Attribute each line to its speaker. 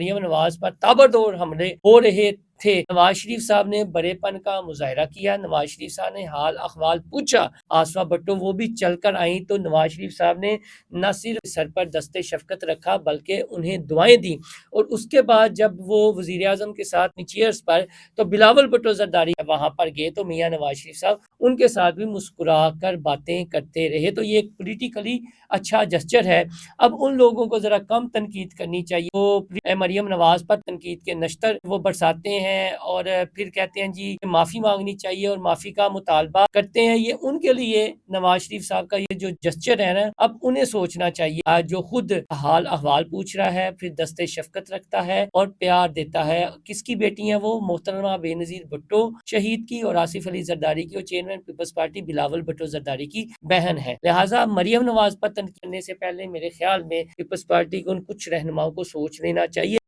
Speaker 1: मरियम नवाज पर ताबड़तोड़ हमले हो रहे थे। नवाज शरीफ साहब ने बड़ेपन का मुजाहरा किया। नवाज शरीफ साहब ने हाल अहवाल पूछा। आसमा भुट्टो वो भी चलकर आई तो नवाज शरीफ साहब ने न सिर्फ सर पर दस्ते शफकत रखा बल्कि उन्हें दुआएं दी। और उसके बाद जब वो वजीर आजम के साथ चेयर्स पर तो बिलावल भुट्टो जरदारी वहां पर गए तो मियां नवाज शरीफ साहब उनके साथ भी मुस्कुरा कर बातें करते रहे। तो ये एक पोलिटिकली अच्छा जस्चर है। अब उन लोगों को जरा कम तनकीद करनी चाहिए। वो मरियम नवाज पर तनकीद के नश्तर वो बरसाते हैं और फिर कहते हैं जी माफी मांगनी चाहिए और माफी का मुतालबा करते हैं। ये उनके लिए नवाज शरीफ साहब का ये जो जस्चर है ना, अब उन्हें सोचना चाहिए। आज जो खुद हाल अहवाल पूछ रहा है, फिर दस्ते शफकत रखता है और प्यार देता है। किसकी बेटी है वो? मोहतरमा बेनजीर भुट्टो शहीद की और आसिफ अली जरदारी की और चेयरमैन पीपल्स पार्टी बिलावल भुट्टो जरदारी की बहन है। लिहाजा मरियम नवाज पर तनकीद करने से पहले मेरे ख्याल में पीपल्स पार्टी को उन कुछ रहनुमाओं को सोच लेना चाहिए।